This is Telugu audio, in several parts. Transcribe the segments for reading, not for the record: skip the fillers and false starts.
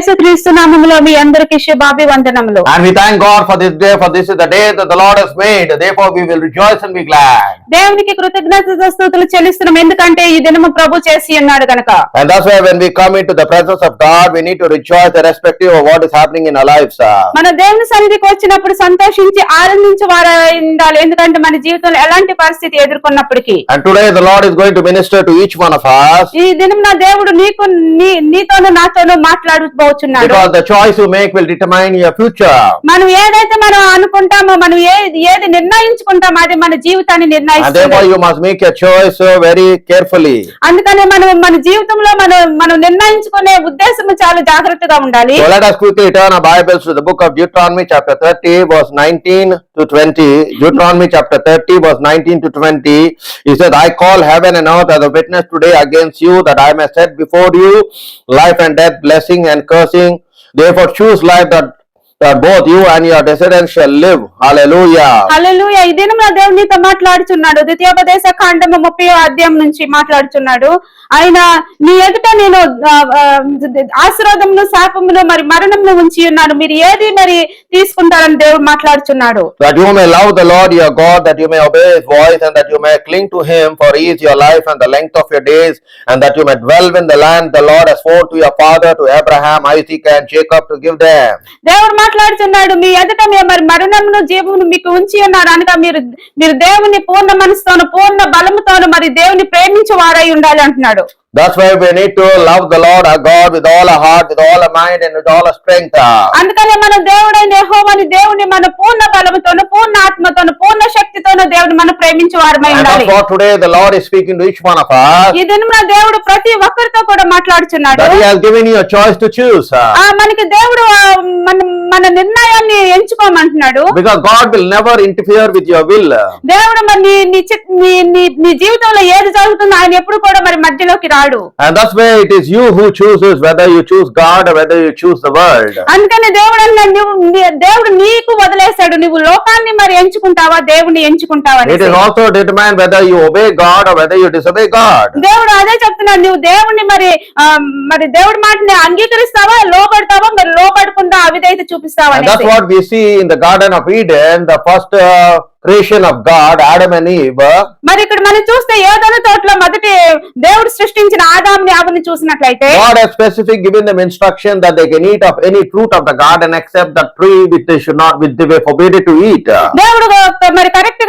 యేసుక్రీస్తు నామములో మీ అందరికీ శుభాభివందనములు. And we thank God for this day, for this is the day that the Lord has made. Therefore we will rejoice and be glad. దేవునికి కృతజ్ఞతాస్తుతులు చెల్లిస్తున్నాం, ఎందుకంటే ఈ దినము ప్రభు చేసి ఉన్నాడు గనుక. And that's why when we come into the presence of God, we need to rejoice irrespective of what is happening in our lives. మన దేవుని సన్నిధికి వచ్చినప్పుడు సంతోషించి ఆనందించి వారు ఉండాలి, ఎందుకంటే మన జీవితంలో ఎలాంటి పరిస్థితి ఎదుర్కొన్నప్పటికీ. And today the Lord is going to minister to each one of us. ఈ దినం నా దేవుడు నీతోను నాతోను మాట్లాడబోచున్నాడు. Because the choice you make will determine your future. మనం ఏదైతే మనం అనుకుంటామో, మనం ఏది నిర్ణయించుకుంటామో అది మన జీవితాన్ని And నిర్ణయిస్తుంది. therefore you must make your choice very carefully. అందుకనే మన జీవితంలో మనం నిర్ణయించుకునే ఉద్దేశం చాలా జాగ్రత్తగా ఉండాలి. So let us quickly turn our Bibles to the book of Deuteronomy chapter 30 verse 19 to 20. Deuteronomy chapter 30 verse 19 to 20. He said, I call heaven and earth as a witness today against you, that I may set before you life and death, blessing and cursing. Therefore choose life that both you and your descendants shall live. Hallelujah. హల్లెలూయా. ఈ దినం దేవుడు నీతో మాట్లాడుచున్నాడు. ద్వితీయోపదేశ కాండము 30వ అధ్యాయం నుంచి మాట్లాడుచున్నాడు. ఆయన నీ ఎదుట నేను ఆశీర్వాదమును శాపమును మరి మరణమును ఉంచి ఉన్నాను, మీరు ఏది మరి తీసుకుంటారని దేవుడు మాట్లాడుచున్నాడు. That you may love the Lord your God, that you may obey his voice, and that you may cling to him, for he is your life and the length of your days, and that you may dwell in the land the Lord has sworn to your father, to Abraham, Isaac and Jacob, to give them. దేవుడు మాట్లాడుతున్నాడు, మీ ఎదుట మరి మరణమును జీవమును మీకు ఉంచి ఉన్నాడు అనగా మీరు దేవుని పూర్ణ మనసుతోను పూర్ణ బలముతోను మరి దేవుని ప్రేమించే వారై ఉండాలి అంటున్నాడు. That's why we need to love the Lord our God with all our heart, with all our mind and with all our strength. అందుకనే మన దేవుడైన యెహోవాని దేవుని మన పూర్ణ బలముతోను పూర్ణ ఆత్మతోను పూర్ణ శక్తితోను దేవుని మనం ప్రేమించే వారమై And ఉండాలి. that's what today the Lord is speaking to each one of us. ఈ దినమున దేవుడు ప్రతి ఒక్కరితో కూడా మాట్లాడుచున్నాడు. That he has given you a choice to choose. మనకి దేవుడు మన నిర్ణయాన్ని ఎంచుకోమంటున్నాడు. Because God will never interfere with your will. దేవుడు మరి నీ జీవితంలో ఏది జరుగుతుందో ఆయన ఎప్పుడు కూడా మరి మధ్యలోకి రాడు. And that's why it is you who chooses whether you choose God or whether you choose the world. అందుకని దేవుడు నీకు వదిలేశాడు, నువ్వు లోకాన్ని మరి ఎంచుకుంటావా దేవుని ఎంచుకుంటావా. It is also determined whether you obey God or whether you disobey God. దేవుడు అదే చెప్తున్నాడు, నువ్వు దేవుణ్ణి మరి దేవుడి మాటని అంగీకరిస్తావా లోబడతావా, మరి లోబడకుండా అవిధేయత చూపిస్తావా. And that's what we see in the Garden of Eden, the first creation of God, Adam and Eve. మరి ఇక్కడ మనం చూస్తే ఏదైనా తోటలో మొదటి దేవుడు సృష్టించిన ఆదాముని హవ్వని చూసినట్లయితే God has specifically given them instruction that they can eat of any fruit of the garden except the tree which they should not, which they were forbidden to eat. దేవుడు మరి కరెక్ట్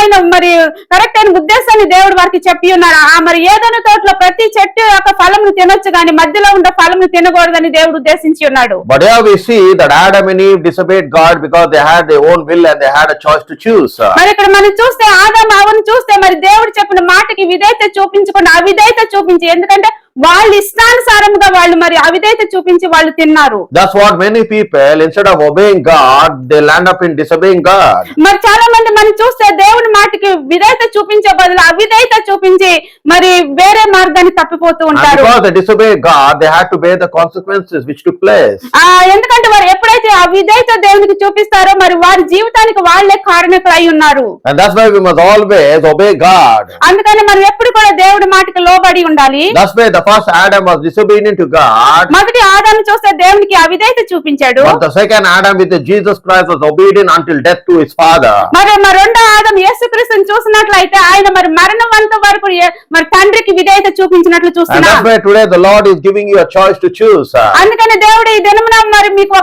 అయిన ఉద్దేశాన్ని దేవుడు వారికి చెప్పి ఉన్నారు. మరి ఏదైనా తోటలో ప్రతి చెట్టు యొక్క ఫలమును తినొచ్చు కానీ మధ్యలో ఉన్న ఫలమును తినకూడదని దేవుడు ఉద్దేశించి ఉన్నాడు. But here we see that Adam and Eve disobeyed God because they had their own will and they had a choice to choose. మరి ఇక్కడ మనం చూస్తే ఆదాము హవ్వను చూస్తే మరి దేవుడు చెప్పిన మాటకి విధేయత చూపించకుండా అవిధేయత చూపించి, ఎందుకంటే వాళ్ళు ఇష్టానుసారంగా వాళ్ళు మరి అవిధేయత చూపించి వాళ్ళు తిన్నారు. That's what many people, instead of obeying God, they land up in disobeying God. మరి చాలా మంది మనం చూస్తే దేవుని మాటకి విధేయత చూపించే బదులు అవిధేయత చూపించి మరి వేరే మార్గాన్ని తప్పిపోతూ And ఉంటారు. because they disobeyed God, they had to bear the consequences which took place. ఎందుకంటే వారు ఎప్పుడైతే అవిధేయత దేవునికి చూపిస్తారో మరి వారి జీవితానికి వాళ్ళే కారణకులు అయి ఉన్నారు. And that's why we must always obey God. అందుకని మనం ఎప్పుడు కూడా దేవుడి మాటకి లోబడి ఉండాలి. That's why the first Adam was disobedient to God. మొదటి ఆదాము చూస్తే దేవునికి అవిధేయత చూపించాడు. But the second Adam with Jesus Christ was obedient until death to his father. మరి రెండో ఆదాము యేసుక్రీస్తుని చూసినట్లయితే ఆయన మరి మరణం అంత వరకు మరి తండ్రికి విధేయత చూపించినట్లు And చూస్తున్నాం. that's why today the Lord is giving you a choice to choose. అందుకని దేవుడు ఈ దినమున మరి మీకు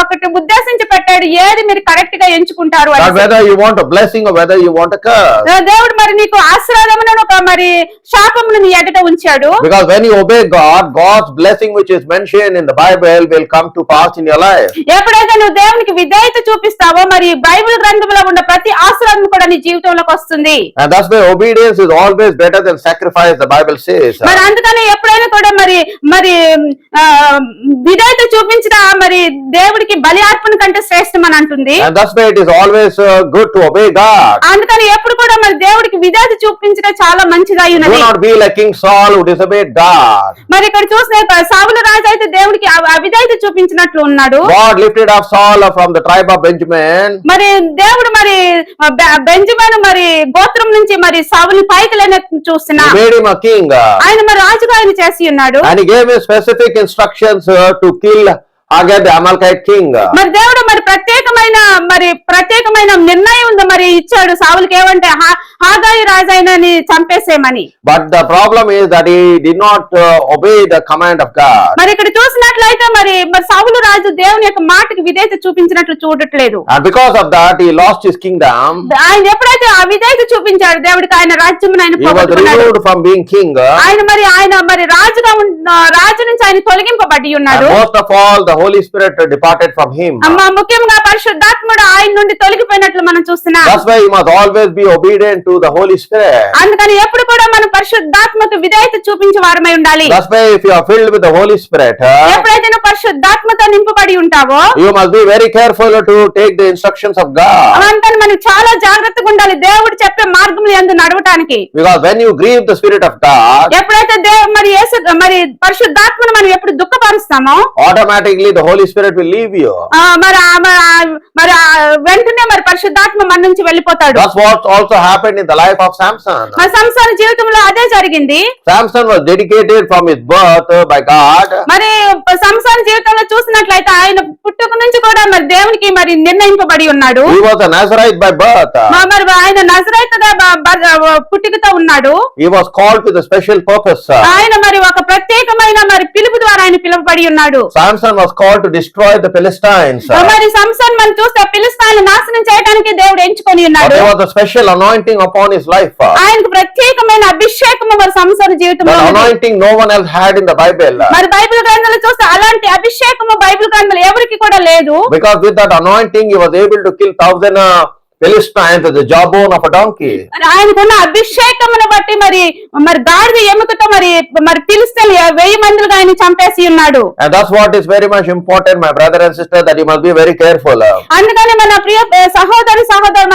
ఒకటి ఉద్దేశించి పెట్టాడు, ఏది మీరు కరెక్ట్ గా ఎంచుకుంటారు అని. That whether you want a blessing or whether you want a curse. దేవుడు మరి నీకు ఆశీర్వాదమును ఒక మరి శాపమును నీ ఎదుట ఉంచాడు. Because when you obey God, God's blessing which is mentioned in the Bible will come to pass in your life. ఎప్పుడైతే నువ్వు దేవునికి విధేయత చూపిస్తావో మరి బైబిల్ గ్రంథంలో ఉన్న ప్రతి ఆశీర్వాదం కూడా నీ జీవితంలోకి వస్తుంది. And that's why obedience is always better than sacrifice, the Bible says. మరి అందుకని ఎప్పుడైనా కూడా మరి విధేయత చూపించిన మరి దేవుడికి బలి అర్పణ కంటే శ్రేష్టం అని అంటుంది. And that's why it is always good to obey God. అందుకని ఎప్పుడు కూడా మరి దేవుడికి విధేయత చూపించడం చాలా మంచిదై Do ఉన్నది. not be like King Saul who disobeyed God. మరి ఇక్కడ చూస్తే సౌలు రాజు అయితే దేవుడికి అవిధేయత చూపించినట్లు ఉన్నాడు. God lifted up Saul from the tribe of Benjamin. మరి దేవుడు మరి బెంజమిన్ మరి గోత్రం నుంచి మరి సౌలుని పైకి లేనట్టు చూస్తున్నా. He made him a king. ఆయన మరి రాజుగా ఆయన చేసి ఉన్నాడు. And he gave him specific instructions to kill Agag the Amalekite king. మరి దేవుడు మరి ప్రత్యేకమైన నిర్ణయం ఉంది మరి ఇచ్చాడు సౌలుకి ఏమంటే హాగాయి రాజైనని చంపేసేమని. But the problem is that he did not obey the command of God. మరి ఇక్కడ చూసినట్లయితే మరి సౌలు రాజు దేవుని యొక్క మాటకి విధేయత చూపించినట్లు చూడట్లేదు. And because of that he lost his kingdom. ఆయన ఎప్పుడైతే ఆ విధేయత చూపించాడు దేవుడికి ఆయన రాజ్యం ఆయన He was removed from being king. ఆయన మరి రాజుగా రాజు నుంచి ఆయన తొలగింపబడి ఉన్నాడు. And most of all the Holy Spirit departed from him. ముఖ్యంగా పరిశుద్ధాత్ముడు ఆయన నుండి తొలగిపోయినట్లు మనం చూస్తున్నాం. That's why you must always be obedient to the Holy Spirit. అందుకని ఎప్పుడు కూడా మనం పరిశుద్ధాత్మకు విధేయత చూపించే వారమై ఉండాలి. That's why if you are filled with the Holy Spirit, ఎప్పుడైతే నువ్వు పరిశుద్ధాత్మతో నింపబడి ఉంటావో you must be very careful to take the instructions of God. అందుకని మనం చాలా జాగ్రత్తగా ఉండాలి దేవుడు చెప్పే మార్గంలో యందు నడవటానికి. Because when you grieve the Spirit of God, ఎప్పుడైతే మరి పరిశుద్ధాత్మను మనం ఎప్పుడు దుఃఖపరుస్తామో automatically the Holy Spirit will leave you. మరి వెంటనే మరి పరిశుద్ధాత్మ మన నుంచి వెళ్ళిపోతాడు. That's what also happened in the life of Samson. మరి సంసార జీవితంలో అదే జరిగింది. Samson was dedicated from his birth by God. మరి సంసార జీవితంలో చూసినట్లయితే ఆయన పుట్టుక నుంచి కూడా మరి దేవునికి మరి నిర్ణయింపబడి ఉన్నాడు. He was a Nazarite by birth. మరి ఆయన నజరైతుగా పుట్టుకతో ఉన్నాడు. He was called with a special purpose. ఆయన మరి ఒక ప్రత్యేకమైన మరి పిలుపు ద్వారా ఆయన పిలువబడి ఉన్నాడు. Samson was called to destroy the Philistines. మరి సంసోన్ మనం చూస్తే ఫిలిష్తీయులను నాశనం చేయడానికి దేవుడు ఎంచుకొని But ఉన్నాడు. there was a special anointing upon his life. ఆయనకు ప్రత్యేకమైన అభిషేకము మరి సంసోన్ జీవితంలో That ఉన్నది. anointing no one else had in the Bible. మరి బైబిల్ గ్రంథంలో చూస్తే అలాంటి అభిషేకము బైబిల్ గ్రంథంలో ఎవరికి కూడా లేదు. Because with that anointing he was able to kill 1,000 Philistines with the jawbone of a donkey. మరి ఆయనకున్న అభిషేకమును బట్టి మరి గాడిద ఎముకతో మరి ఫిలిష్తీయులు 1000 మందిగా ఆయన చంపేసి ఉన్నాడు. And that's what is very much important, my brother and sister, that you must be very careful. అందుకని మన ప్రియ సహోదరు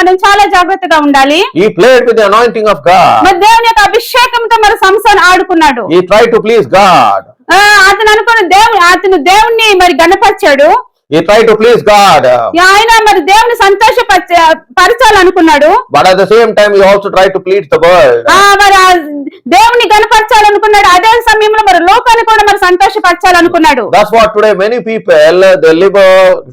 మనం చాలా జాగ్రత్తగా ఉండాలి. He played with the anointing of God. మరి దేవుని యొక్క అభిషేకంతో మరి సంసోన్ ఆడుకున్నాడు. He tried to please God. అతను దేవుణ్ణి మరి గణపరిచాడు. He tried to please God. ఆయన మరి దేవుని సంతోషపరచాలనుకున్నాడు. But at the same time he also tried to please the world. మరి దేవుని గణపరచాలనుకున్నాడు. అదే సమయంలో మరి లోకాన్ని కూడా మరి సంతోషపరచాలనుకున్నాడు. That's what today many people they live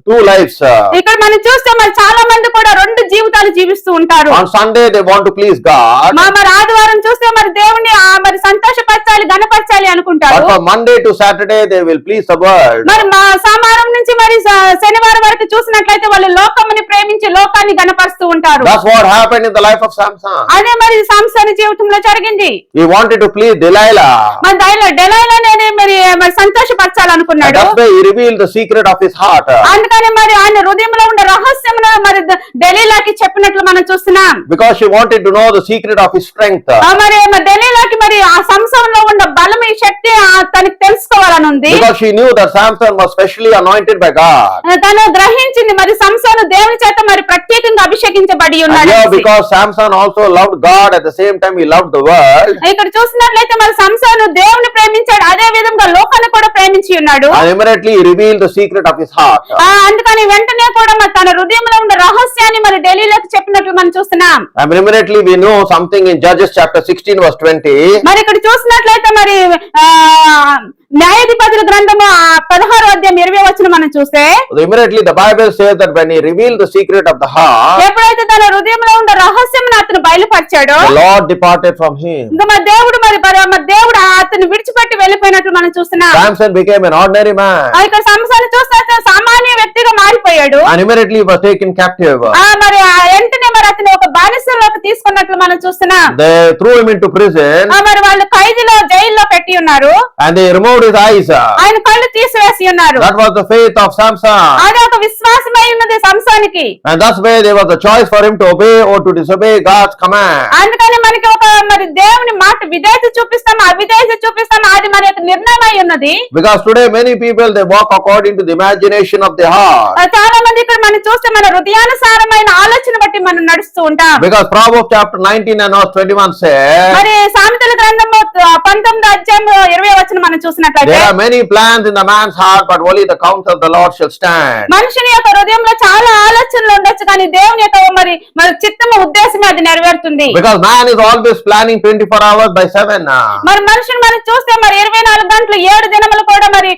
two lives. ఇక్కడ మనం చూస్తే మరి చాలా మంది కూడా 2 జీవితాలు జీవిస్తూ ఉంటారు. On Sunday they want to please God. మరి ఆదివారం చూస్తే మరి దేవుని మరి సంతోషపరచాలి గణపరచాలి అనుకుంటారు. But from Monday to Saturday they will please the world. మరి సోమవారం నుంచి మరి శనివారం వరకు చూసినట్లయితే వాళ్ళు లోకముని ప్రేమించి లోకాన్ని గణపరుస్తూ ఉంటారు. That's what happened in the life of Samson. అదే మరి సంసోను జీవితంలో జరిగింది. He wanted to please Delilah. మరి డెలైలాని మరి సంతోషపరచాలనుకున్నాడు. That's why he revealed the secret of his heart. అందుకని మరి ఆయన హృదయంలో ఉన్న రహస్యమును మరి డెలీలాకి చెప్పినట్లు మనం చూస్తున్నాం. Because she wanted to know the secret of his strength. మరి డెలీలాకి మరి ఆ సంసోనులో ఉన్న బలం శక్తి తనకి తెలుసుకోవాలని ఉంది. Because she knew that Samson was specially anointed by God. తను గ్రహించింది మరి సంసోను దేవుని చేత మరి ప్రత్యేకంగా అభిషేకించబడి ఉన్నాడు. Because Samson also loved God, at the same time he loved the world. ఇక్కడ చూసినట్లయితే మరి సంసోను దేవుని ప్రేమించాడు, అదే విధంగా లోకాన్ని కూడా ప్రేమించి ఉన్నాడు. And immediately he revealed the secret of his heart. అందుకని వెంటనే కూడా మరి తన హృదయంలో ఉన్న రహస్యాన్ని మరి డెలీలాకి చెప్పినట్లు మనం చూస్తున్నాం. And immediately we know something in Judges chapter 16 verse 20. మరి ఇక్కడ చూసినట్లయితే మరి న్యాయాధిపతుల గ్రంథము 16వ అధ్యాయం 20వ వచనం మనం చూస్తే Immediately the Bible says that when he revealed the secret of the heart, ఎప్పుడైతే తన హృదయంలో ఉన్న రహస్యమును అతను బయలుపరిచాడో the Lord departed from him. ఇంకా మరి దేవుడు అతను విడిచిపెట్టి వెళ్ళిపోయినట్లు మనం చూస్తున్నాం. Samson became an ordinary man. ఇక్కడ సంసోను చూస్తే సామాన్య వ్యక్తిగా ఖైదీగా మారిపోయాడు. and immediately he was taken captive. మరి వెంటనే మరి అతను ఒక బానిసలోకి తీసుకున్నట్లు మనం చూస్తున్నాం. They threw him into prison మరి వాళ్ళు ఖైదీలో జైల్లో పెట్టి ఉన్నారు. and they removed his eyes. ఆయన కళ్ళు తీసివేసి ఉన్నారు. That was the faith of Samson. అది ఒక విశ్వాసమై ఉన్నది సంసోనికి. And that's why there was a choice for him to obey or to disobey God's command. అందుకని మనకి ఒక మరి దేవుని మాట విధేయత చూపిస్తాం, అవిధేయత చూపిస్తాం, అది మన యొక్క నిర్ణయం అయి ఉన్నది. Because today many people they walk according to the imagination of their heart. చాలా మంది ఇక్కడ మనం చూస్తే మన హృదయానుసారమైన ఆలోచన బట్టి మనం నడుస్తూ ఉంటాం. Because Proverbs chapter 19 and verse 21 says, మరి సామెతల గ్రంథము 19వ అధ్యాయం 20వ వచనం మనం చూసినట్లయితే, there are many plans in the man's heart, but only the counsel of the Lord shall stand. మనుషుని యొక్క హృదయంలో చాలా ఆలోచనలు ఉండొచ్చు, కానీ దేవుని యొక్క మరి చిత్తము ఉద్దేశమే అది నెరవేరుతుంది. Because man is always planning 24 hours by 7. మరి మనుషుని మనం చూస్తే మరి 24 గంటలు 7 దినములు కూడా మరి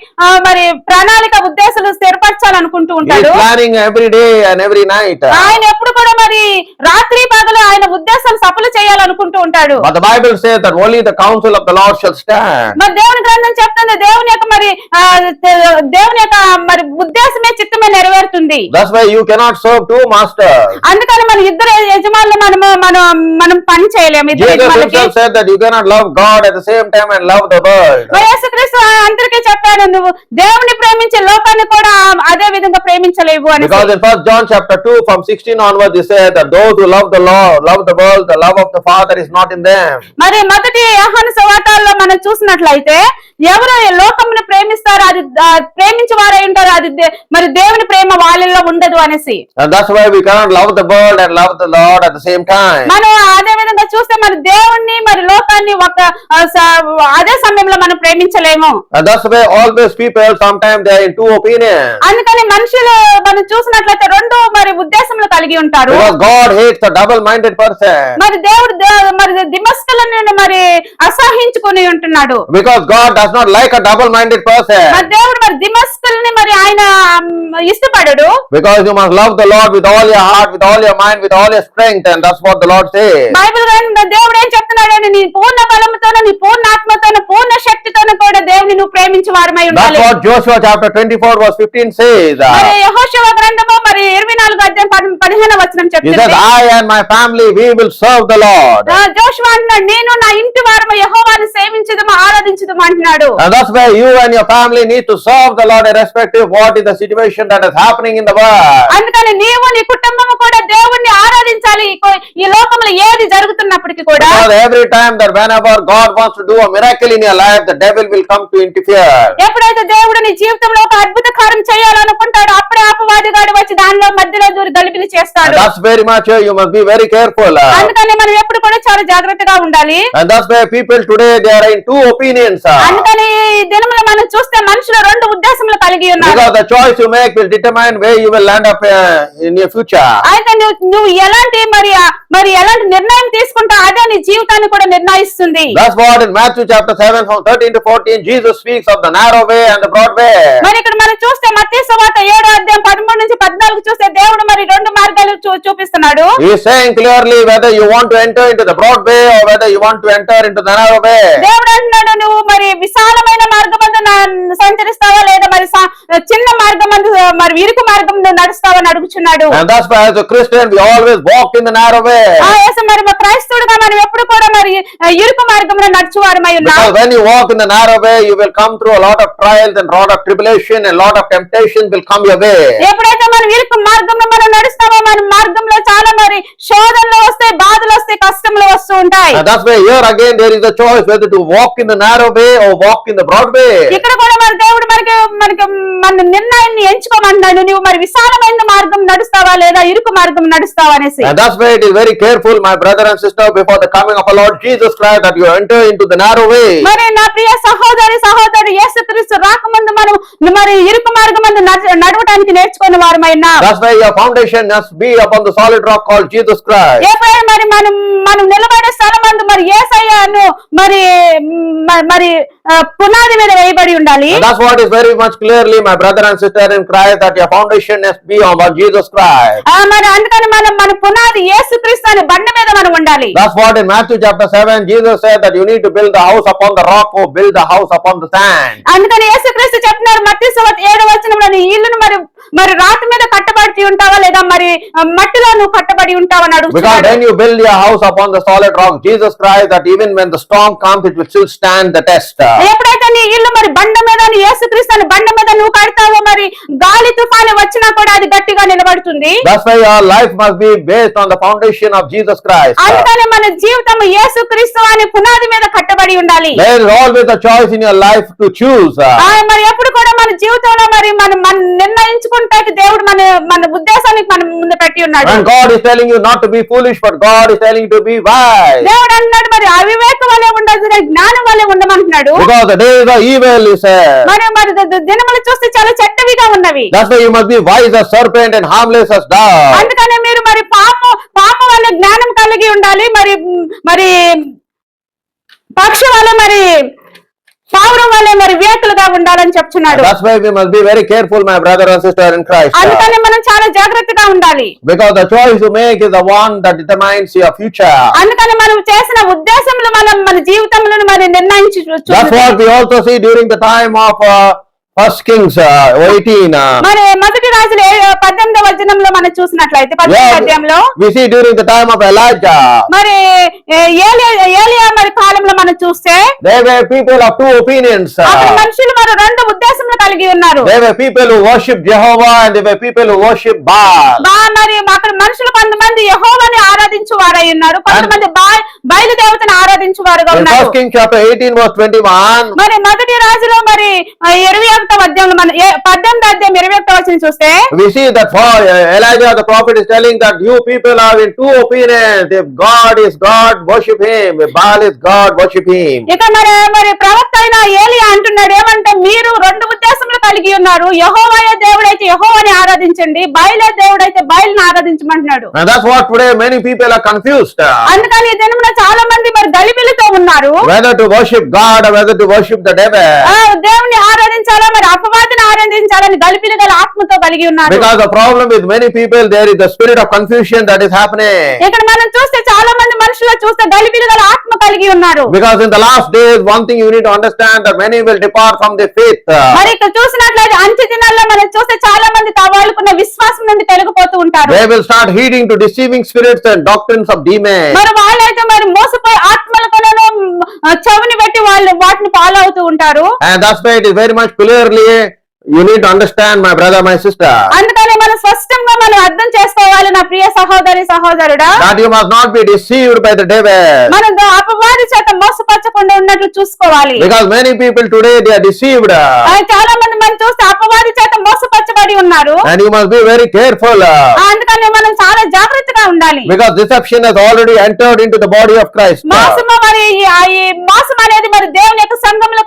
మరి ప్రణాళిక ఉద్దేశాలు స్థిరపరచాలనుకుంటూ He is ఉంటాడు. planning every day and every night. ఆయన ఎప్పుడు కూడా మరి రాత్రి పగలు ఆయన ఉద్దేశాలు సఫలు చేయాలనుకుంటూ ఉంటాడు. But the Bible says that only the counsel of the Lord shall stand. మరి దేవుని గ్రంథం చెప్తుంది దేవుని యొక్క మరి దేవుని యొక్క మరి ఉద్దేశమే చిత్తమే నెరవేరుతుంది. That's why you cannot serve two masters. అందుకని మన ఇద్దరు యజమానులు మనం పని చేయలేము. ఇద్దరు Jesus యజమానులకి himself said that you cannot love God at the same time and love the world. మరి యేసుక్రీస్తు అందరికీ చెప్పాడు, నువ్వు దేవుని ప్రేమించే లోకాన్ని కూడా అదే విధంగా ప్రేమించలేవు అని. Because in 1 John chapter 2 from 16 onwards he said that those who love the Lord, love the world, the love of the Father is not in them. మరి మొదటి యోహాను సువార్తలో మనం చూసినట్లయితే ఎవరు లోకమును ప్రేమిస్తారో అది ప్రేమించే వారై ఉంటారు, అది మరి దేవుని ప్రేమ వాళ్ళలో ఉండదు అనేసి. And that's why we cannot love the world and love the Lord at the same time. మనం అదే విధంగా చూస్తే మరి దేవుణ్ణి మరి లోకాన్ని ఒక అదే సమయంలో మనం ప్రేమించలేము. And that's why always people sometimes they are in two opinions. అందుకని మనుషులు మనం చూసినట్లయితే రెండు మరి ఉద్దేశములు కలిగి ఉంటారు. Because God hates the double-minded person. మరి దేవుడు మరి దిమస్కులను మరి అసహించుకుని ఉంటున్నాడు. Because God does not like a double-minded person. మరి దేవుడు మరి దిమస్కుల్ని మరి ఆయన ఇష్టపడడు. Because you must love the Lord with all your heart, with all your mind, with all your strength, and that's what the Lord says. Bible గ్రంథంలో దేవుడు ఏం చెప్తున్నాడు, నీ పూర్ణ బలముతోను నీ పూర్ణ ఆత్మతోను పూర్ణ శక్తితోను కూడా దేవుని నువ్వు ప్రేమించే వారమై ఉండాలి. That's what Joshua chapter 24 verse 15 says. మరి యెహోషువ గ్రంథము మరి 24 అధ్యాయం 15వ వచనం He చెప్తుంది. says, I and my family we will serve the Lord. జోషువ అంటున్నాడు, నేను నా ఇంటి వారము యెహోవాను సేవించుదుము ఆరాధించుదుము అంటున్నాడు. And that's why you and your family need to serve the Lord irrespective of what is the situation that is happening in the world. అందుకని నీవు నీ కుటుంబము కూడా దేవుణ్ణి ఆరాధించాలి ఈ లోకంలో ఏది జరుగుతున్నప్పటికీ కూడా. Because every time that whenever God wants to do a miracle in your life, the devil will come to interfere. ఎప్పుడైతే దేవుడు నీ జీవితంలో ఒక అద్భుత కార్యం చేయాలనుకుంటాడో అప్పుడే అపవాదిగాడు వచ్చి దానిలో మధ్యలో దూరి గలిబిలి చేస్తాడు. And that's very much you must be very careful. అందుకని మనం ఎప్పుడు కూడా చాలా జాగ్రత్తగా ఉండాలి. And that's why people today they are in two opinions. అందుకని ఈ దినములో మనం చూస్తే మనుషులు రెండు ఉద్దేశములు కలిగి ఉన్నారు. Because the choice you make will determine where you will land up in your future. అయితే నువ్వు ఎలాంటి మరి ఎలాంటి నిర్ణయం తీసుకుంటావు అదే నీ జీవితాన్ని కూడా నిర్ణయిస్తుంది. That's what in Matthew chapter 7 from 13 to 14 Jesus speaks of the narrow way and the broad way. మరి ఇక్కడ మనం చూస్తే మత్తయి సువార్త 7వ అధ్యాయం 13 నుంచి 14 చూస్తే దేవుడు మరి రెండు మార్గాలు చూపిస్తున్నాడు. He is saying clearly whether you want to enter into the broad way or whether you want to enter into the narrow way. దేవుడు అంటున్నాడు, నువ్వు మరి విశాలమైన మార్గమందు సంచరిస్తావా లేదా మరి చిన్న మార్గమందు మరి ఇరుకు మార్గంలో నడుస్తావా అని అడుగుచున్నాడు. And that's why as a Christian we always walk in the narrow way. మరి క్రైస్తవుడుగా మనం ఎప్పుడు కూడా మరి ఇరుకు మార్గంలో నడుచువారమై ఉన్నాం. Because when you walk in the narrow way you will come through a lot of trials and lot of tribulation and lot of temptations will come your way. ఎప్పుడైతే మనం ఇరుకు మార్గంలో మనం నడుస్తామో మన మార్గంలో చాలా మరి శోధనలు వస్తాయి, బాధలు వస్తాయి, కష్టములు వస్తూ ఉంటాయి. And that's why here again there is a choice whether to walk in the narrow way or walk in the broad way. ఇక్కడ కూడా మరి దేవుడు మనకి మన నిర్ణయాన్ని ఎంచుకోమంటున్నాడు, నువ్వు మరి విశాలమైన మార్గం నడుస్తావా లేదా ఇరుకు మార్గం నడుస్తావా అనేసి. And that's why it is very careful my brother and sister before the coming of our Lord Jesus Christ that you enter into the narrow way. మరి నా ప్రియ సహోదరుడు యేసుక్రీస్తు రాకముందు మనం మరి ఇరుకు మార్గమందు నడవడానికి నేర్చుకునే వారమై ఉన్నాం. That's why your foundation must be upon the solid rock called Jesus Christ. ఎప్పుడైనా మరి మనం నిలబడే స్థలమందు మరి యేసయ్యను మరి పునాది మీద వేయబడి ఉండాలి. And that's what is very much clearly my brother and sister in Christ Christ, that your foundation must be on Jesus Christ. మరి అందుకని మన పునాది యేసుక్రీస్తు అనే బండ మీద మనం ఉండాలి. That's what in Matthew chapter 7 Jesus said that you need to build the house upon the rock or build the house upon the sand. అందుకని యేసుక్రీస్తు చెప్తున్నారు మత్తయి సువార్త 7వ వచనంలో నీ ఇల్లును మరి రాతి మీద కట్టబడి ఉంటావా లేదా మరి మట్టిలో నువ్వు కట్టబడి ఉంటావా అని Because అడుగుతున్నాడు. when you build your house upon the solid rock, Jesus Christ, that even when the storm comes, it will still stand the test. ఎప్పుడైతే నీ ఇల్లు మరి బండ మీద యేసుక్రీస్తు అనే బండ మీద నువ్వు కడతావో మరి గాలి తుఫాను వచ్చినా కూడా అది గట్టిగా నిలబడుతుంది. That's why your life must be based on the foundation of Jesus Christ. అందుకని మన జీవితం యేసుక్రీస్తు అనే పునాది మీద కట్టబడి ఉండాలి. There is always a choice in your life to choose. మరి ఎప్పుడు కూడా మన జీవితంలో మరి మనం నిర్ణయించుకుంటానికి దేవుడు మన ఉద్దేశానికి మన ముందు పెట్టి ఉన్నాడు. And God is telling you not to be foolish, but God is telling you to be wise. దేవుడు అన్నాడు మరి అవివేకం వలె ఉండదు జ్ఞానం వలె ఉండమంటున్నాడు. Because the days are evil, he said. మరి దినములు చూస్తే చాలా చెడ్డవిగా ఉన్నవి. That's why you must be wise as serpent and harmless as dove. అందుకనే మీరు మరి పాము వల్ల జ్ఞానం కలిగి ఉండాలి. మరి పక్షి వల్ల మరి పావురం వల్ల మరి వివేకులుగా ఉండాలని చెప్తున్నాడు. That's why we must be very careful, my brother and sister in Christ. అందుకని మనం చాలా జాగ్రత్తగా ఉండాలి. Because the choice you make is the one that determines your future. అందుకని మనం చేసిన ఉద్దేశంలో మన జీవితంలో మరి నిర్ణయించి That's what we also see during the time of First Kings 18. మరి మొదటి రాజులు 18వ వచనంలో మనం చూసినట్లయితే 18వ అధ్యాయంలో we see during the time of Elijah. మరి ఏలియా మరి కాలంలో మనం చూస్తే There were people of two opinions. అక్కడ మనుషులు మరి రెండు ఉద్దేశములు కలిగి ఉన్నారు. There were people who worship Jehovah and there were people who worship Baal. మరి అక్కడ మనుషులు కొంతమంది యెహోవాని ఆరాధించు వారై ఉన్నారు, కొంతమంది బయలు దేవతను ఆరాధించు వారుగా In ఉన్నారు. First Kings chapter 18 verse 21. మరి మొదటి రాజులో మరి 21వ అధ్యాయంలో మన 18వ అధ్యాయం 21వ వచనం చూస్తే We see that for Elijah the prophet is telling that you people are in two opinions. If God is God, worship him. If Baal is God, worship him. ఇక మరి ప్రవక్త అయిన ఏలియా అంటున్నాడు ఏమంటే మీరు రెండు ఉద్దేశములు కలిగి ఉన్నారు. యెహోవాయే దేవుడైతే యెహోవాని ఆరాధించండి, బయలే దేవుడైతే బయలుని ఆరాధించమంటున్నాడు. And that's what today many people are confused. అందుకని ఈ దినమున చాలా మంది మరి గలిబిలితో ఉన్నారు. Whether to worship God or whether to worship the devil. దేవుని ఆరాధించాలా మరి అపవాదిని ఆరాధించాలని గలిబిలి గల ఆత్మతో కలిగి ఉన్నారు. Because the problem with many people, there is the spirit of confusion that is happening. ఇక్కడ మనం చూస్తే చాలా మంది మనుషులు చూస్తే గలిబిలి గల ఆత్మ కలిగి ఉన్నారు. Because in the last days, one thing you need to understand that many will depart from the faith. మరి ఇక్కడ చూసినట్లయితే అంత్య దినాల్లో మనం చూస్తే చాలా మంది వాళ్ళకున్న విశ్వాసం నుండి తొలగిపోతూ ఉంటారు. They will start heeding to deceiving spirits and doctrines of demons. మరి వాళ్ళైతే మరి మోసపోయి ఆత్మలతో చెవిని పెట్టి వాళ్ళు వాటిని ఫాలో అవుతూ ఉంటారు. And that's why it is very much clearly you need to understand, my brother, my sister. అందుకని మనం స్పష్టంగా మనం అర్థం చేసుకోవాలి నా ప్రియ సహోదరి సహోదరుడా. That you must not be deceived by the devil. మనం అపవాది చేత మోసపరచకుండా ఉన్నట్లు చూసుకోవాలి. Because many people today they are deceived. చాలా మంది మనం చూస్తే అపవాది చేత మోసపరచబడి ఉన్నారు. And you must be very careful. అందుకని మనం చాలా జాగ్రత్తగా ఉండాలి. Because deception has already entered into the body of Christ. మోసము మరి ఈ మోసం అనేది మరి దేవుని యొక్క సంఘంలో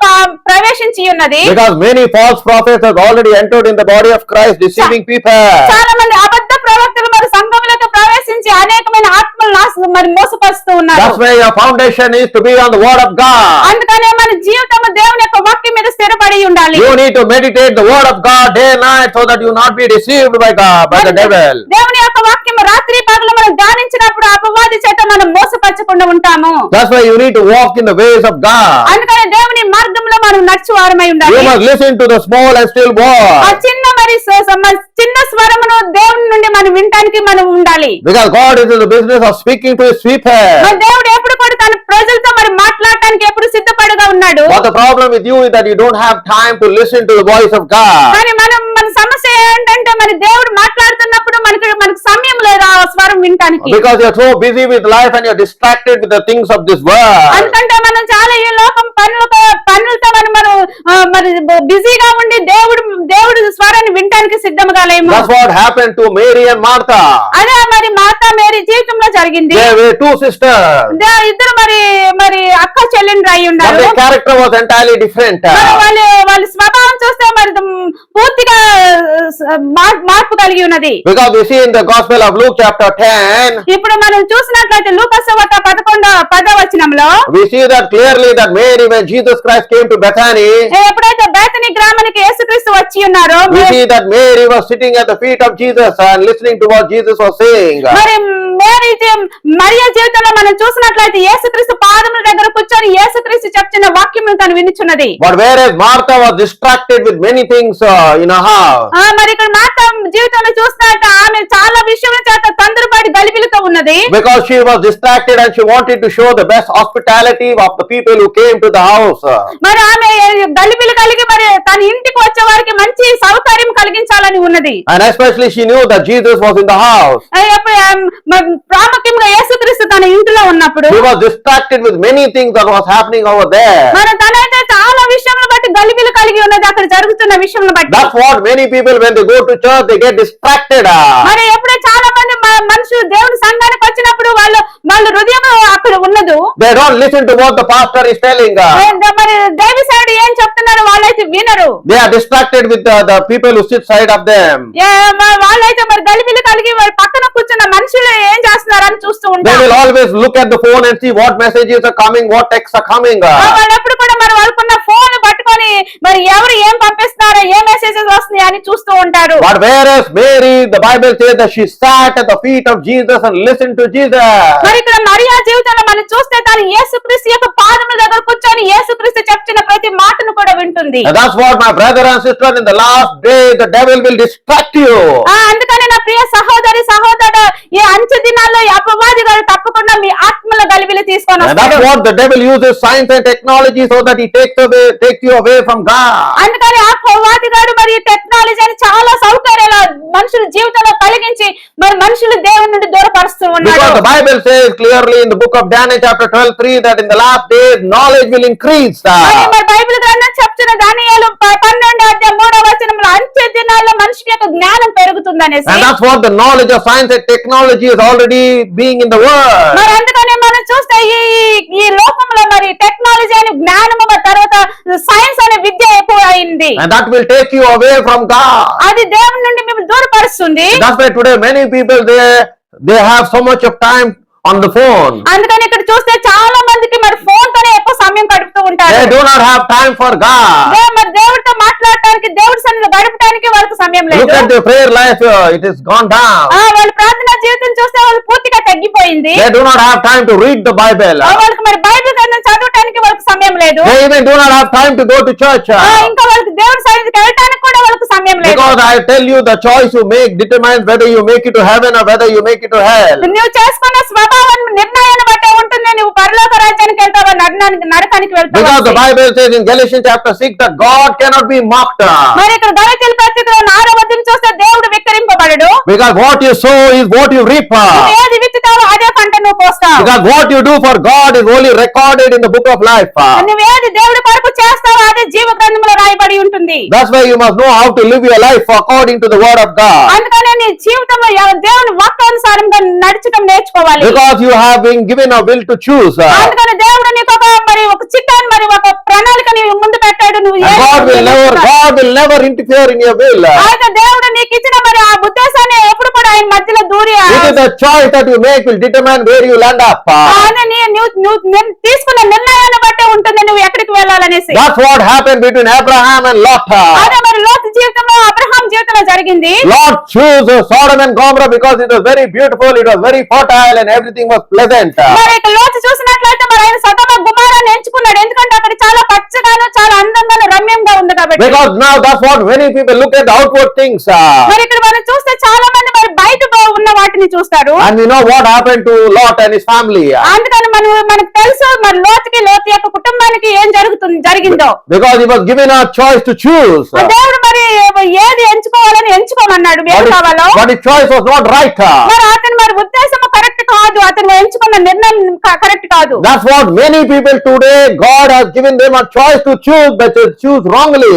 ప్రవేశించి ఉన్నది. Because many false prophets have already entered in the body of Christ, deceiving people. చాలా మంది అబద్ధ ప్రవక్తలు మరి సంఘంలోకి ప్రవేశించి అనేకమైన ఆత్మలను మరి మోసపరుస్తూ ఉన్నారు. That's why your foundation is to be on the word of God. అందుకనే మన జీవితం దేవుని యొక్క వాక్యం మీద స్థిరపడి ఉండాలి. You need to meditate the word of God day and night so that you not be deceived by God, by the devil. దేవుని యొక్క వాక్యం రాత్రి పగలు మనం ధ్యానించినప్పుడు అపవాది చేత మనం మోసపరచకుండా ఉంటాము. That's why you need to walk in the ways of God. అందుకనే దేవుని మార్గంలో మనం నడుచువారమై ఉండాలి. You must listen to the small and still voice. ఆ చిన్న మరి చిన్న స్వరమును దేవుని నుండి మనం వినటానికి మనం ఉండాలి. Because God is in the business of speaking to his people. మరి దేవుడు ఎప్పుడు కూడా తన ప్రజలతో మరి మాట్లాడటానికి ఎప్పుడు సిద్ధపడగా ఉన్నాడు. But the problem with you is that you don't have time to listen to the voice of God. కానీ మన సమస్య ఏంటంటే మరి దేవుడు మాట్లాడుతున్నప్పుడు మనకు సమయం లేదు ఆ స్వరం వినటానికి. Because you are so busy with life and you are distracted with the things of this world. అందుకంటే మనం చాలా ఈ లోకం పనులతో మనం మరి బిజీగా ఉండి దేవుడు స్వరాన్ని వినటానికి సిద్ధంగా లేము. That's what happened to Mary and Martha. అదే మరి మార్తా మేరీ జీవితంలో జరిగింది. There were two sisters. ఇద్దరు మరి మరి అక్క చెల్లెండ్రు అయి But ఉన్నారు. their character was entirely different. మరి వాళ్ళ స్వభావం చూస్తే మరి పూర్తిగా మార్పు కలిగి ఉన్నది. Because we see in the Gospel of Luke chapter 10, ఇప్పుడు మనం చూసినట్లయితే లూకా సువార్త 10వ వచనంలో we see that clearly that Mary, when Jesus Christ came to Bethany, ఎప్పుడైతే బేతనీ గ్రామానికి యేసుక్రీస్తు వచ్చి ఉన్నారో we see that Mary was sitting at the feet of Jesus and listening to what Jesus was saying. మరి మరియ జీవితంలో మనం చూసినట్లయితే యేసుక్రీస్తు పాదముల దగ్గర కూర్చొని యేసుక్రీస్తు చెప్తున్న వాక్యమును తను వినుచున్నది. But whereas Martha was distracted with many things in her house, మరి ఇక్కడ మార్త జీవితంలో చూసినట్టు ఆమె చాలా విషయముల చేత తొందరపడి గలిబిలితో ఉన్నది. because she was distracted and she wanted to show the best hospitality of the people who came to the house. మరి ఆమె గలిబిలి కలిగి మరి తన ఇంటికి వచ్చే వారికి మంచి సౌకర్యం కలిగించాలని ఉన్నది. And especially she knew that Jesus was in the house. ప్రాముఖ్యంగా యేసుక్రీస్తు తన ఇంటిలో ఉన్నప్పుడు She was distracted with many things that was happening over there. మరి తనైతే చాలా విషయంలో బట్టి గలిబిలి కలిగి ఉన్నది అక్కడ జరుగుతున్న విషయంలో బట్టి. That's what many people, when they go to church, they get distracted. మరి ఎప్పుడే చాలా మంది మనుషులు దేవుని సంఘానికి వచ్చినప్పుడు వాళ్ళ హృదయం అక్కడ ఉన్నదు. They don't listen to what the pastor is telling. మరి దేవి సైడ్ ఏం చెప్తున్నారో వాళ్ళైతే వినరు. They are distracted with the people who sit side of them. వాళ్ళైతే మరి గలిబిలి కలిగి వారి పక్కన కూర్చున్న మనుషులు ఏం చేస్తున్నారని చూస్తూ They ఉంటారు. will always look at the phone and see what messages are coming, what texts are coming. వాళ్ళు ఎప్పుడు కూడా మరి వాళ్ళకున్న ఫోన్ పట్టుకొని మరి ఎవరు ఏం పంపిస్తున్నారో ఏ మెసేజెస్ వస్తున్నాయి అని చూస్తూ ఉంటారు. But whereas Mary, the Bible says that she sat at the feet of Jesus and listened to Jesus. మరి ఇక్కడ మరియా జీవితంలో మనం చూస్తే తను యేసుక్రీస్తు యొక్క పాదముల దగ్గర కూర్చొని యేసుక్రీస్తు చెప్తున్న ప్రతి మాటను కూడా వింటుంది. And that's what, my brother and sister, in the last day the devil will distract you. అందుకని నా ప్రియ సహోదరి సహోదరుడు ఈ అంత్య దినాల్లో ఈ అపవాది గారు తప్పకుండా మీ ఆత్మల గలిబిలి తీసుకొని And that's వస్తాడు. what the devil uses, science and technology, so that he takes you away from God. అందుకని ఆ అపవాది గారు మరి టెక్నాలజీ అని చాలా సౌకర్యాలు మనుషుల జీవితంలో కలిగించి మరి మనుషులు దేవుని నుండి దూరపరుస్తూ Because ఉన్నారు. the Bible says clearly in the book of Daniel chapter 12:3 that in the last days knowledge will increase. మరి బైబిల్ గ్రంథం చెప్తున్న దానియేలు 12:3 అంత్య దినాల్లో మనిషి యొక్క జ్ఞానం పెరుగుతుంది అనేసి. And that's what the knowledge of science and technology is already being in the world. మరి అందుకనే మనం చూస్తే ఈ లోకంలో మరి టెక్నాలజీ అనే జ్ఞానము మరి తర్వాత సైన్స్ అనే విద్య ఎక్కువ అయింది. And that will take you away from God. అది దేవుని నుండి మిమ్మల్ని దూరపరుస్తుంది. That's why today many people they have so much of time on the phone. అందుకని ఇక్కడ చూస్తే చాలా మందికి మరి ఫోన్ తోనే ఎక్కువ సమయం గడుపుతూ ఉంటారు. They do not have time for God. మరి దేవుడితో మాట్లాడటానికి దేవుడి సన్నిధిలో గడపడానికి వాళ్ళకి సమయం లేదు. Look at their prayer life, it is gone down. వాళ్ళ ప్రార్థనా జీవితం చూస్తే వాళ్ళు పూర్తిగా తగ్గిపోయింది. They do not have time to read the Bible. వాళ్ళకి మరి బైబిల్ గ్రంథం చదవడానికి వాళ్ళకి సమయం లేదు. They even do not have time to go to church. ఇంకా వాళ్ళకి దేవుడి సన్నిధికి వెళ్ళడానికి కూడా వాళ్ళకి సమయం లేదు. Because I tell you, the choice you make determines whether you make it to heaven or whether you make it to hell. నువ్వు చేసుకున్న స్వభావం నిర్ణయాన్ని బట్టే ఉంటుంది. నువ్వు పరలోక రాజ్యానికి వెళ్తావా నరకానికి Because the వెళ్తావా. Bible says in Galatians chapter 6 that God cannot be mocked. మరి ఇక్కడ గలతీయుల పత్రికలో 6వ అధ్యాయం చూస్తే దేవుడు వికరింపబడడు. Because what you sow is what you reap. నువ్వు ఏది విత్తుతావో అదే పంట నువ్వు కోస్తావు. Because what you do for God is only recorded in the book of life. నువ్వు ఏది దేవుడి కొరకు చేస్తావో అదే జీవ గ్రంథంలో రాయబడి ఉంటుంది. That's why you must know how to live your life according to the word of God. అందుకనే నీ జీవితంలో దేవుని వాక్యానుసారంగా నడచడం నేర్చుకోవాలి. Because you have been given a will to choose. అందుకని దేవుడు నీకు ఒక చిట్టాన్ని మరి ఒక ప్రణాళికని ముందు పెట్టాడు. నువ్వు God will never interfere in your will. అయితే దేవుడు నీకు ఇచ్చిన మరి ఆ ఉద్దేశాన్ని ఎప్పుడు కూడా ఆయన మధ్యలో దూరి It is the choice that you make will determine where you land up. నువ్వు తీసుకున్న నిర్ణయాన్ని బట్టే ఉంటుంది నువ్వు ఎక్కడికి వెళ్ళాలనేసి. That's what happened between Abraham and Lot. అదే మరి లోతు జీవితంలో అబ్రహాం జీవితంలో జరిగింది. Lot chose Sodom and Gomorrah because it was very beautiful, it was very fertile and everything was pleasant. మరి ఇక లోతు చూసినట్లయితే మరి ఆయన సొదొమ గుమొర్రాను ఎంచుకున్నాడు. ఎందుకంటే అక్కడ చాలా పచ్చగాను చాలా అందంగాను రమ్యంగా ఉంది కాబట్టి. Because now that's what many people look at the outward things. మరి ఇక్కడ మనం చూస్తే చాలా మంది మరి బయట ఉన్న వాటిని చూస్తారు. And we know what happened to Lot and his family. అందుకని మనకు తెలుసు మరి లోతు యొక్క కుటుంబానికి ఏం జరిగిందో. Because he was given a choice to choose. దేవుడు మరి ఏది ఎంచుకోవాలని ఎంచుకోమన్నాడు. ఏది కావాలో. But his choice was not right. మరి అతని మరి ఉద్దేశం కరెక్ట్ కాదు. అతను ఎంచుకున్న నిర్ణయం కరెక్ట్ కాదు. That's what many people today, God has given them a choice to choose, but they choose wrongly.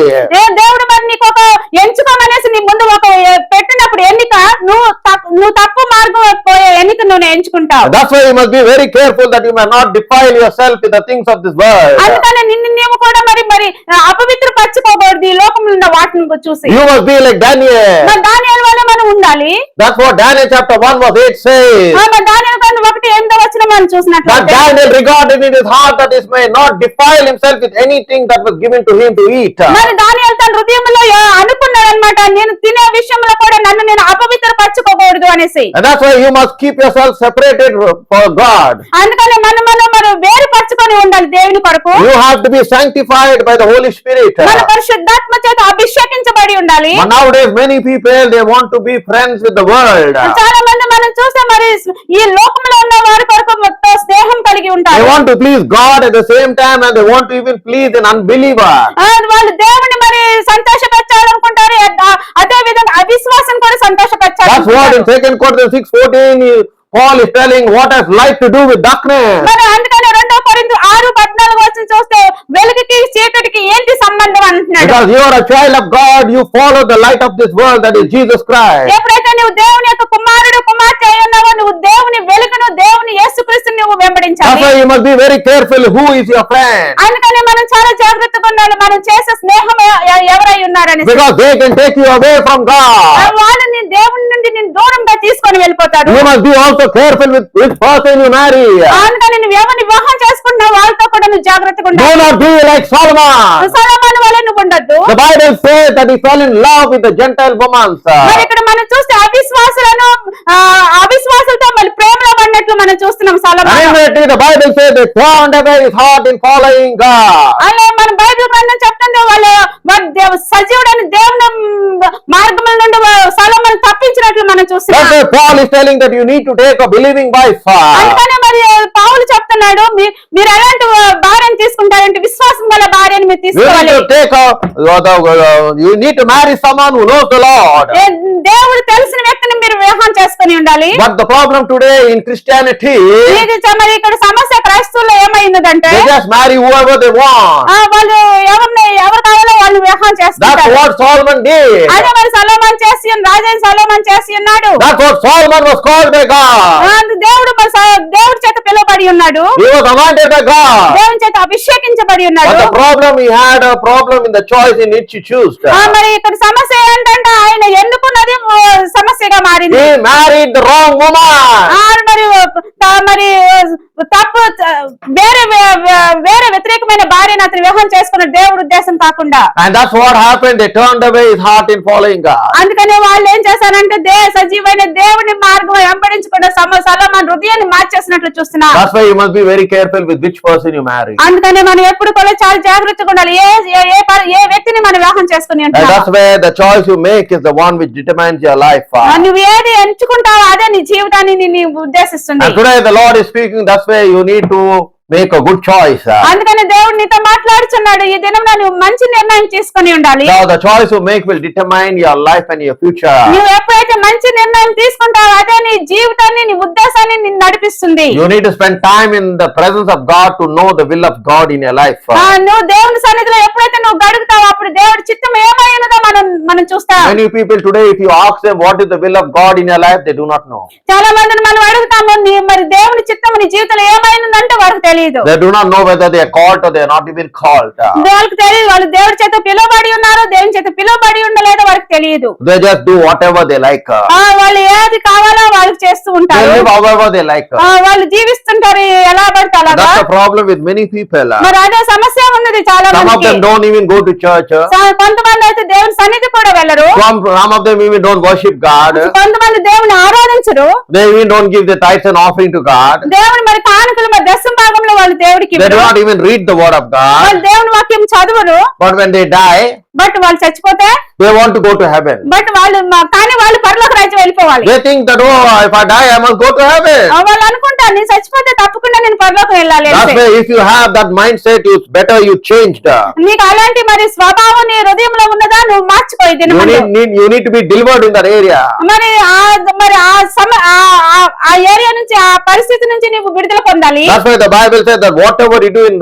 దేవుడు మరి నీకు ఒక ఎంచుకోమనేసి నీ ముందు ఒక పెట్టినప్పుడు ఎన్నిక నువ్వు తప్పు మార్గం ఎన్నిక నువ్వు ఎంచుకుంటావు. That's why you must be very careful that you may not defile yourself with the things of this world. అందుకని నిన్ను నీవు కూడా మరి అపవిత్రపరచుకోకూడదు ఈ లోకంలో ఉన్న వాటిని చూసి. You must be like Daniel. మరి దానియేలు వలె మనం ఉండాలి. That's what Daniel chapter 1 verse 8 says. మరి దానియేలు గ్రంథం 1:8 మనం That చూసినట్లయితే Daniel regarded in his heart that he may not defile himself with anything that was given to him to eat. మరి దానియేలు తన హృదయంలో అనుకున్నాడన్నమాట, నేను తినే విషయంలో కూడా నన్ను నేను అపవిత్రపరచుకోకూడదు అనేసి. And that's why you must keep yourself separated for God. అందుకని మనం వేరుపరచుకొని ఉండాలి దేవుని కొరకు. You have to be sanctified by the Holy Spirit. మన పరిశుద్ధాత్మ చేత అభిషేకించబడి ఉండాలి. But nowadays many people they want to be friends with the world. చాలా మంది మనం చూస్తే మరి ఈ లోకంలో ఉన్న వారి కొరకు మొత్తం స్నేహం కలిగి They ఉంటారు. want to please God at the same time and they want to even please an unbeliever. వాళ్ళు దేవుని మరి సంతోషపెట్టాలనుకుంటారు, అదే విధంగా అవిశ్వాసం కూడా That's what in సంతోషపెట్టాలనుకుంటారు. 2 Corinthians 6:14 Paul is telling what has light to do with darkness. మరి అందుకని 2 కొరింథీ 6:14 వచ్చి చూస్తే వెలుగుకి చీకటికి ఏంటి సంబంధం అంటున్నాడు. Because you are a child of God, you follow the light of this world, that is Jesus Christ. ఎప్పుడైతే నువ్వు దేవుని యొక్క కుమారుడు కుమార్తె అయి ఉన్నావో నువ్వు దేవుని వెలుగును దేవుని యేసుక్రీస్తుని నువ్వు That's వెంబడించాలి. why you must be very careful who is your friend. అందుకని మనం చాలా జాగ్రత్తగా ఉండాలి మనం చేసే స్నేహం ఎవరై ఉన్నారని. Because they can take you away from God. వాళ్ళని దేవుని నుండి నేను దూరంగా తీసుకొని వెళ్ళిపోతారు. You must be also careful with which person you marry. అందుకని నువ్వు ఎవరిని వివాహం చేసుకుంటున్నావు వాళ్ళతో కూడా నువ్వు జాగ్రత్తగా Do ఉండాలి. not be like Solomon. సొలొమోను వలె నువ్వు ఉండొద్దు. The Bible says that he fell in love with the Gentile woman. మరి ఇక్కడ మనం చూస్తే అవిశ్వాసులతో మరి ప్రేమలో పడినట్లు మనం చూస్తున్నాం సొలొమోను. Immediately the Bible says they turned away his heart in following God. అలా మన బైబిల్ గ్రంథం చెప్తుంది వాళ్ళు సజీవుడైన దేవుని మార్గముల నుండి సొలొమోను తప్పించినట్లు మనం చూస్తున్నాం. That's why Paul is telling that you need to take a believing wife. అందుకనే మరి పౌలు చెప్తున్నాడు మీరు ఎలాంటి భార్యను తీసుకుంటారంటే విశ్వాసం గల భార్యను మీరు You need తీసుకోవాలి. to take you need to marry someone who knows the Lord. దేవుడు తెలిసిన వ్యక్తిని మీరు వివాహం చేసుకుని ఉండాలి. But the problem today in Christianity, మరి ఇక్కడ సమస్య క్రైస్తవుల్లో ఏమైందంటే they just marry whoever they want. వాళ్ళు ఎవరు కావాలో వాళ్ళు వివాహం That's చేసుకుంటారు. what Solomon did. అదే మరి సొలొమోను రాజైన సొలొమోను చేసి ఉన్నాడు. That's what Solomon was called by God. దేవుడి చేత పిలువబడి ఉన్నాడు. He was anointed by God. దేవుని చేత అభిషేకించబడి ఉన్నాడు. But the problem, he had a problem in the choice in which he chose. మరి ఇక్కడ సమస్య ఏంటంటే ఆయన ఎన్నుకున్నది సమస్యగా మారింది. He married the wrong woman. మరి తప్పు వేరే వ్యతిరేకమైన భార్యను అతను వివాహం చేసుకున్న దేవుడి ఉద్దేశం కాకుండా. And that's what happened. They turned away his heart in following God. అందుకనే వాళ్ళు ఏం చేశారంటే సజీవైన దేవుని మార్గం వెంబడించకుండా సొలొమోను హృదయాన్ని మార్చేసినట్లు చూస్తున్నాం. That's why you must be very careful with which person you marry. అందుకనే మనం ఎప్పుడు కూడా చాలా జాగ్రత్తగా ఉండాలి ఏ వ్యక్తిని మనం వివాహం చేసుకుని And ఉంటాం. that's where the choice you make is the one which determines your life. నువ్వు ఏది ఎంచుకుంటావో అదే నీ జీవితాన్ని ఉద్దేశిస్తుంది. And today the Lord is speaking. That's where you need to make a good choice. అందుకని దేవుడు నీతో మాట్లాడుచున్నాడు. ఈ దినం నువ్వు మంచి నిర్ణయం తీసుకొని ఉండాలి. Now the choice you make will determine your life and your future. నువ్వు ఎప్పుడైతే మంచి నిర్ణయం తీసుకుంటావో అదే నీ జీవితాన్ని నీ ఉద్దేశాన్ని నిన్ను నడిపిస్తుంది. You need to spend time in the presence of God to know the will of God in your life. నువ్వు దేవుని సన్నిధిలో ఎప్పుడైతే నువ్వు గడుగుతావో అప్పుడు దేవుడి చిత్తం ఏమైనదో మనం చూస్తాం. Many people today, if you ask them what is the will of God in your life, they do not know. చాలా మందిని మనం అడుగుతాము మరి దేవుని చిత్తం నీ జీవితంలో ఏమైందంటే వారికి తెలియదు. They do not know whether they are called or they are not even called. వాళ్ళకి తెలియదు వాళ్ళు దేవుడి చేత పిలువబడి ఉన్నారో దేవుని చేత పిలువబడి ఉండలేదో వారికి తెలియదు. They just do whatever they like. వాళ్ళు ఏది కావాలో వాళ్ళకి చేస్తూ They ఉంటారు. live however they like. వాళ్ళు జీవిస్తుంటారు ఎలా పడితే అలాగా. That's the problem with many people. మరి అదే సమస్య ఉన్నది చాలా Some of మందికి. them don't even go to church. కొంతమంది అయితే దేవుని సన్నిధి కూడా వెళ్ళరు. Some of them even don't worship God. కొంతమంది దేవుని ఆరాధించరు. They even don't give the tithes and offering to God. దేవుని మరి కానుకలు మరి దశమ భాగంలో వాళ్ళు దేవుడికి They do not even read the word of God. వాళ్ళు దేవుని వాక్యం చదవరు. But when they die, but వాళ్ళు చచ్చిపోతే they want to go to heaven. But కానీ వాళ్ళు పరలోక రాజ్యం వెళ్ళిపోవాలి. They think that, oh, if I die, I must go to heaven. వాళ్ళు అనుకుంటారు నేను చచ్చిపోతే తప్పకుండా నేను పరలోకం వెళ్ళాలి. That's why if you have that mindset, it's better you changed. నీకు అలాంటి మరి స్వభావం నీ హృదయంలో ఉన్నదా నువ్వు మార్చుకోయి. You need to be delivered in that area. మరి ఆ ఏరియా నుంచి ఆ పరిస్థితి నుంచి నీవు విడుదల పొందాలి. That's why the Bible says that whatever you do in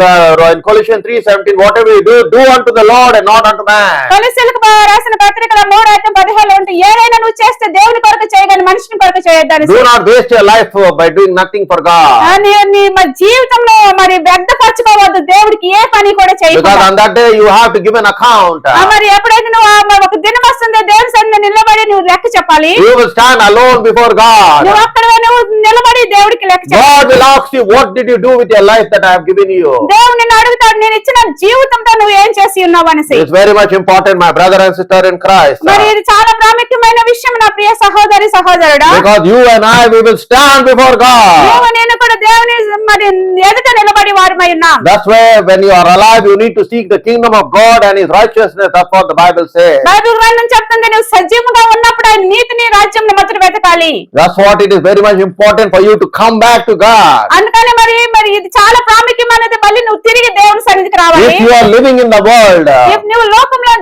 Colossians 3:17, whatever you do unto the Lord and not unto man. కొలస్సీయులకు రాసిన పత్రికలో 3:17 ఉంటే ఏదైనా నువ్వు చేస్తే చేస్తే దేవుని కొరకు చేయగాని మనిషిని కొరకు చేయొద్దని Do not waste your life by doing nothing for God. నీ మరి జీవితంలో మరి వ్యర్థపరచుకోవద్దు దేవుడికి ఏ పని కూడా Because చేయకూడదు on that day you have to give an account. మరి ఎప్పుడైతే నువ్వు ఒక దినం వస్తుందో దేవుని సన్నిధిలో నిలబడి నువ్వు లెక్క చెప్పాలి You will stand alone before God. నువ్వు అక్కడ నువ్వు నిలబడి దేవుడికి లెక్క చెప్పాలి God will ask you, what did you do with your life that I have given you? దేవుడు నిన్ను అడుగుతాడు నేను ఇచ్చిన జీవితంతో నువ్వు ఏం చేసి ఉన్నావు అనేసి It's very much important, my brother and sister in Christ. మరి ఇది చాలా ప్రాముఖ్యమైన విషయం నా ప్రియ సహోదరి సహోదరుడా Because you and I, we will stand before God. నువ్వు నేను కూడా దేవుని మరి ఎదుట నిలబడి వారమై ఉన్నాం That's why when you are alive, you need to seek the kingdom of God and His righteousness. That's what the Bible says. Bible గ్రంథం చెప్తుంది నువ్వు సజీవంగా ఉన్నప్పుడు ఆయన నీతిని రాజ్యం మొదట వెతకాలి That's what it is very much important for you to come back to God. అందుకని మరి ఇది చాలా ప్రాముఖ్యమైనది మళ్ళీ నువ్వు తిరిగి దేవుని సన్నిధికి రావాలి If you are living in the world, నువ్వు లోకంలో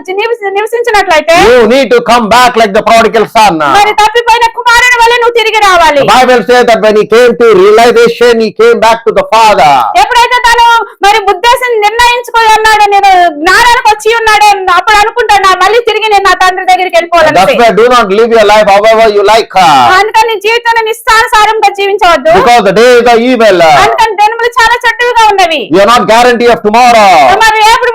నివసించినట్లయితే you need to come back like the prodigal son. మరి తప్పిపోయిన కుమారుని వల్ల నువ్వు తిరిగి రావాలి The Bible says that when he came to realization, he came back to the Father. ఎప్పుడైతే తను మరి ఉద్దేశం నిర్ణయించుకొని ఉన్నాడు నేను జ్ఞానానికి వచ్చి ఉన్నాడు అప్పుడు అనుకుంటాడు నా మళ్ళీ తిరిగి నేను నా తండ్రి దగ్గరికి That's వెళ్ళిపోవాలి why do not live your life however you like. అందుకని నీ జీవితాన్ని నిస్సారసారంగా జీవించవద్దు Because the days are evil. అందుకని దినములు చాలా చెట్టుగా ఉన్నవి You are not guarantee of tomorrow. మరి రేపు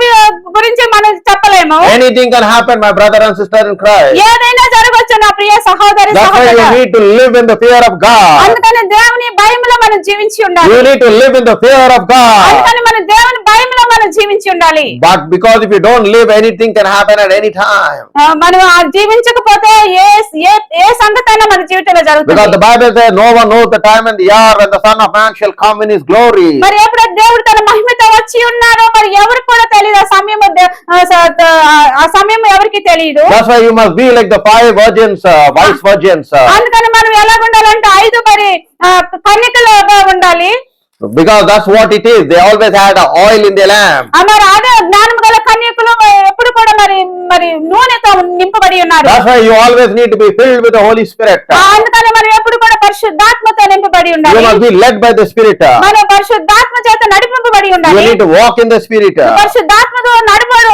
గురించి మనం చెప్పలేము Anything can happen, my brother and sister in Christ. ఏదైనా జరగవచ్చు నా ప్రియ సహోదరి That's why you సహోదరుడా need to live in the fear of God. అందుకని దేవుని భయములో మనం జీవించి ఉండాలి You need to live in the fear of God. అందుకని మన దేవుని భయములో మనం జీవించి ఉండాలి But because if you don't live, anything can happen at any time. మనం ఆ జీవించకపోతే ఏ ఏ ఏ సంగతైనా మన జీవితంలో Because జరుగుతుంది the Bible says no one knows the time and the hour when the Son of Man shall come in His glory. మరి ఎప్పుడైతే దేవుడు తన మహిమతో వచ్చి ఉన్నారో మరి ఎవరికి కూడా తెలియదు ఆ సమయం ఎవరికి తెలియదు That's why you must be like the 5 virgins, wise virgins. అందుకని మనం ఎలా ఉండాలంటే 5 మరి కన్యకలుగా ఉండాలి Because that's what it is. They always had oil in their lamp. మరి అదే జ్ఞానం గల కన్యకులు ఎప్పుడు కూడా మరి నూనెతో నింపబడి ఉన్నారు That's why you always need to be filled with the Holy Spirit. అందుకని మనం ఎప్పుడు కూడా పరిశుద్ధాత్మతో నింపబడి You ఉండాలి must be led by the Spirit. మనం పరిశుద్ధాత్మ చేత నడిపింపబడి You ఉండాలి need to walk in the Spirit. పరిశుద్ధాత్మతో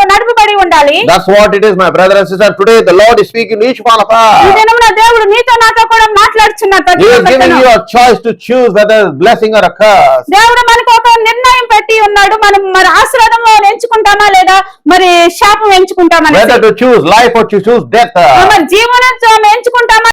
నడుపబడి ఉండాలి That's what it is, my brother and sister. Today the Lord is speaking to each one of ఈ us. దినమున దేవుడు నీతో నాతో కూడా మాట్లాడుచున్నారు ప్రతి He is giving ఒక్కరితోనూ. you a choice to choose whether it's blessing or a curse. దేవుడు మనకు ఒక నిర్ణయం పెట్టి ఉన్నాడు మనం మరి ఆశీర్వాదంలో ఎంచుకుంటామా లేదా మరి శాపం ఎంచుకుంటామా Whether to choose life or to choose death. మరి జీవనం ఎంచుకుంటామా